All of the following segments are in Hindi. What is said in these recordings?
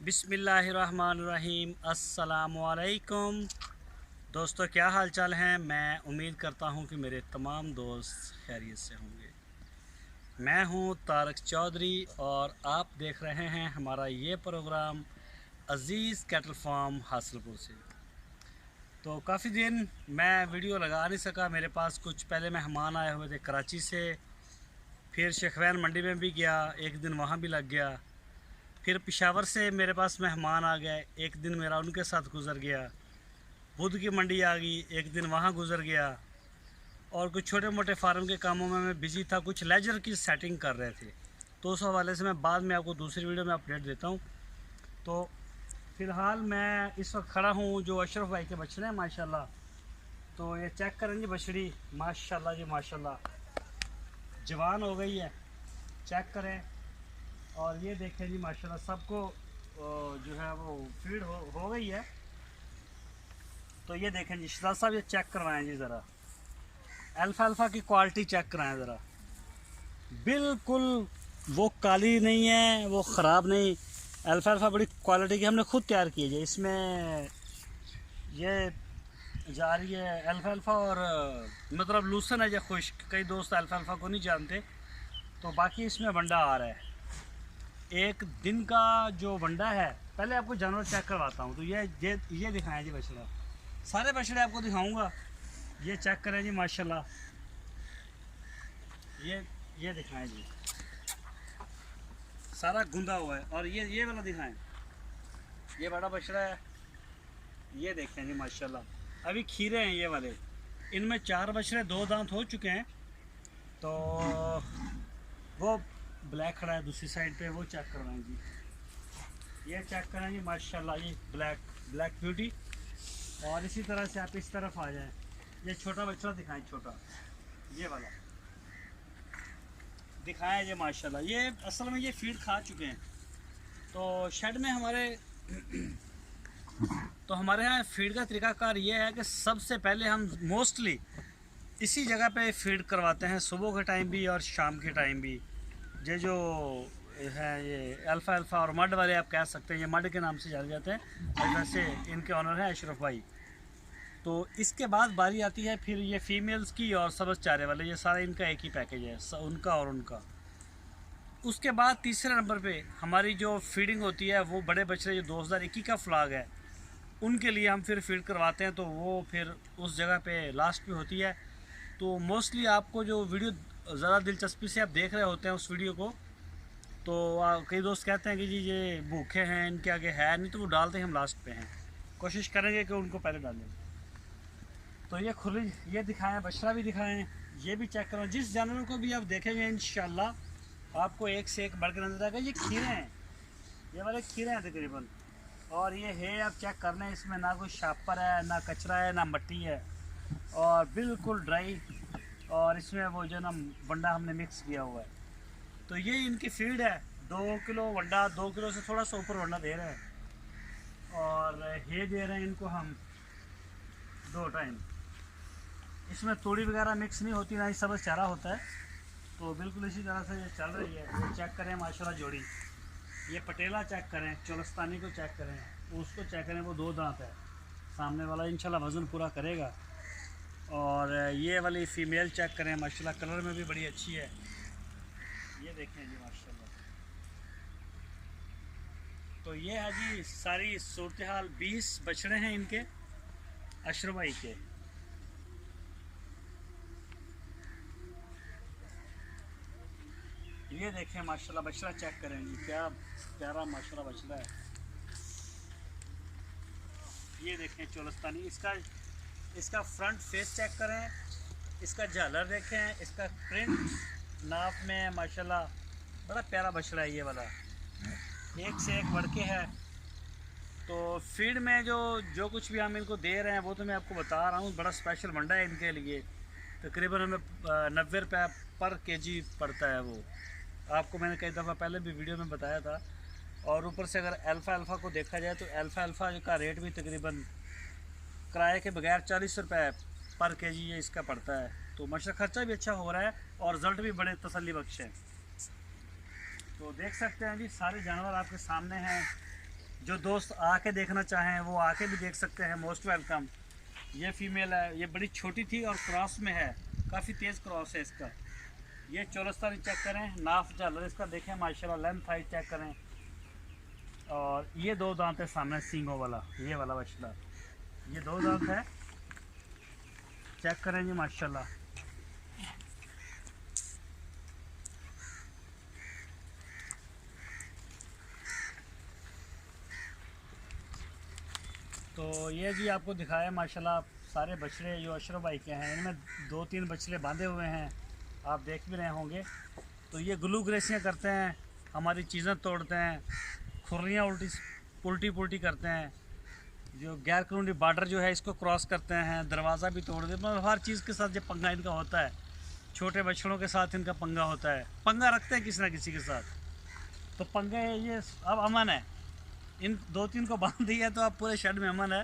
बिस्मिल्लाहिर्रहमानिर्रहीम। अस्सलामुअलैकुम दोस्तों, क्या हाल चाल हैं। मैं उम्मीद करता हूं कि मेरे तमाम दोस्त खैरियत से होंगे। मैं हूं तारक चौधरी और आप देख रहे हैं हमारा ये प्रोग्राम अज़ीज़ कैटल फार्म हासिलपुर से। तो काफ़ी दिन मैं वीडियो लगा नहीं सका, मेरे पास कुछ पहले मेहमान आए हुए थे कराची से, फिर शेखवैन मंडी में भी गया, एक दिन वहाँ भी लग गया। फिर पेशावर से मेरे पास मेहमान आ गए, एक दिन मेरा उनके साथ गुज़र गया। बुध की मंडी आ गई, एक दिन वहाँ गुज़र गया। और कुछ छोटे मोटे फार्म के कामों में मैं बिज़ी था, कुछ लेजर की सेटिंग कर रहे थे, तो उस हवाले से मैं बाद में आपको दूसरी वीडियो में अपडेट देता हूँ। तो फ़िलहाल मैं इस वक्त खड़ा हूँ जो अशरफ भाई के बछड़े हैं माशाल्लाह। तो ये चेक करें जी बछड़ी, माशाल्लाह जी माशाल्लाह जवान हो गई है, चेक करें। और ये देखें जी माशाल्लाह सबको जो है वो फीड हो गई है। तो ये देखें जी शिराज साहब, ये चेक करवाएं जी ज़रा, अल्फ़ा की क्वालिटी चेक कराएं ज़रा। बिल्कुल वो काली नहीं है, वो ख़राब नहीं। अल्फ़ा बड़ी क्वालिटी की हमने खुद तैयार की है। इसमें ये जा रही है अल्फ़ा और मतलब लूसन है या खुश्क। कई दोस्त अल्फ़ा को नहीं जानते, तो बाकी इसमें वंडा आ रहा है। एक दिन का जो वंडा है, पहले आपको जानवर चेक करवाता हूँ। तो ये दिखाएं जी बछड़ा, सारे बछड़े आपको दिखाऊंगा। ये चेक करें जी माशाल्लाह, ये दिखाएं जी, सारा गुंदा हुआ है। और ये वाला दिखाएं, ये बड़ा बछड़ा है, ये देखें जी माशाल्लाह। अभी खीरे हैं ये वाले, इनमें 4 बछड़े 2 दांत हो चुके हैं। तो वो ब्लैक खड़ा है दूसरी साइड पे, वो चेक करवाएं जी। ये चेक करें जी माशाल्लाह, ये ब्लैक ब्यूटी। और इसी तरह से आप इस तरफ आ जाएं, ये छोटा बछड़ा दिखाएं, छोटा ये वाला दिखाएं जी माशाल्लाह। ये असल में ये फीड खा चुके हैं। तो शेड में हमारे यहाँ फीड का तरीकाकार ये है कि सबसे पहले हम मोस्टली इसी जगह पे फीड करवाते हैं, सुबह के टाइम भी और शाम के टाइम भी। ये जो है ये अल्फ़ा और मड वाले आप कह सकते हैं, ये मड के नाम से जाने जाते हैं। और वैसे इनके ऑनर हैं अशरफ भाई। तो इसके बाद बारी आती है फिर ये फीमेल्स की और सब्ज़ चारे वाले, ये सारा इनका एक ही पैकेज है, उनका और उनका। उसके बाद तीसरे नंबर पे हमारी जो फीडिंग होती है, वो बड़े बछड़े जो 2021 का फ्लॉग है, उनके लिए हम फिर फीड करवाते हैं। तो वो फिर उस जगह पे लास्ट पे होती है। तो मोस्टली आपको जो वीडियो ज़्यादा दिलचस्पी से आप देख रहे होते हैं उस वीडियो को, तो कई दोस्त कहते हैं कि जी ये भूखे हैं, इनके आगे है नहीं, तो वो डालते हैं हम लास्ट पे हैं। कोशिश करेंगे कि उनको पहले डालें। तो ये खुली, ये दिखाएं, बछड़ा भी दिखाएं, ये भी चेक करें। जिस जानवर को भी आप देखेंगे इंशाल्लाह आपको एक से एक बढ़कर नजर आएगा। ये खीरे हैं, ये वाले खीरे हैं तकरीबन। और ये है, आप चेक कर लें, इसमें ना कोई शापर है, ना कचरा है, ना मट्टी है, और बिल्कुल ड्राई। और इसमें वो जो ना वंडा हमने मिक्स किया हुआ है। तो ये इनकी फीड है, 2 किलो वंडा, 2 किलो से थोड़ा सा ऊपर वंडा दे रहे हैं। और ये दे रहे हैं इनको हम 2 टाइम। इसमें तूड़ी वगैरह मिक्स नहीं होती, ना ही सब्ज़ चारा होता है। तो बिल्कुल इसी तरह से ये चल रही है। ये चेक करें माशाल्लाह जोड़ी, ये पटेला चेक करें, चोलस्तानी को चेक करें, उसको चेक करें, वो 2 दांत है। सामने वाला इंशाल्लाह वज़न पूरा करेगा। और ये वाली फ़ीमेल चेक करें माशाल्लाह, कलर में भी बड़ी अच्छी है। ये देखें जी माशाल्लाह। तो ये है जी सारी सूरत हाल। 20 बछड़े हैं इनके अशरफ भाई के। ये देखें माशाल्लाह, बछड़ा चेक करें जी, क्या प्यारा माशाल्लाह बछड़ा है। ये देखें चोलस्तानी, इसका फ्रंट फेस चेक करें, इसका झालर देखें, इसका प्रिंट नाप में माशाल्लाह बड़ा प्यारा बछड़ा है ये वाला, एक से एक बढ़ के है। तो फीड में जो कुछ भी हम इनको दे रहे हैं वो तो मैं आपको बता रहा हूँ, बड़ा स्पेशल मंडा है इनके लिए। तकरीबन हमें 90 रुपये पर केजी पड़ता है वो। आपको मैंने कई दफ़ा पहले भी वीडियो में बताया था। और ऊपर से अगर अल्फ़ा को देखा जाए तो अल्फ़ा का रेट भी तकरीबन किराए के बगैर 40 रुपये पर केजी ये इसका पड़ता है। तो माशाल्लाह खर्चा भी अच्छा हो रहा है और रिज़ल्ट भी बड़े तसल्ली बख्श हैं। तो देख सकते हैं जी सारे जानवर आपके सामने हैं। जो दोस्त आके देखना चाहें वो आके भी देख सकते हैं, मोस्ट वेलकम। ये फीमेल है, ये बड़ी छोटी थी और क्रॉस में है, काफ़ी तेज़ क्रॉस है इसका। ये चौरस्तानी चेक करें, नाफ झालर इसका देखें माशाल्लाह, लेंथ हाइट चेक करें। और ये 2 दांत है सामने सींगों वाला, ये वाला बछड़ा, ये 2 दांत है, चेक करें जी माशाल्लाह। तो ये जी आपको दिखाया माशाल्लाह सारे बछड़े जो अशरफ भाई के हैं, इनमें 2-3 बछड़े बांधे हुए हैं, आप देख भी रहे होंगे। तो ये गुलू ग्रेसियाँ करते हैं, हमारी चीज़ें तोड़ते हैं, खुर्रियाँ उल्टी पुल्टी करते हैं, जो गैर कानूनी बॉर्डर जो है इसको क्रॉस करते हैं, दरवाज़ा भी तोड़ देते हैं। मतलब हर चीज़ के साथ ये पंगा इनका होता है, छोटे बछड़ों के साथ इनका पंगा होता है, पंगा रखते हैं किसी ना किसी के साथ। तो पंगे ये अब अमन है, इन 2-3 को बांध दिया तो अब पूरे शेड में अमन है।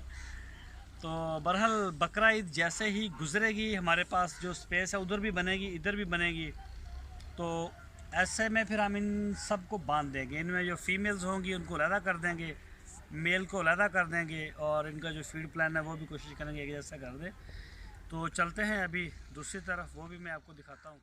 तो बहरहाल बकरा ईद जैसे ही गुजरेगी, हमारे पास जो स्पेस है उधर भी बनेगी, इधर भी बनेगी, तो ऐसे में फिर हम इन सब को बांध देंगे। इनमें जो फीमेल्स होंगी उनको अलहदा कर देंगे, मेल को अलहदा कर देंगे, और इनका जो फीड प्लान है वो भी कोशिश करेंगे कि जैसा कर दें। तो चलते हैं अभी दूसरी तरफ, वो भी मैं आपको दिखाता हूँ।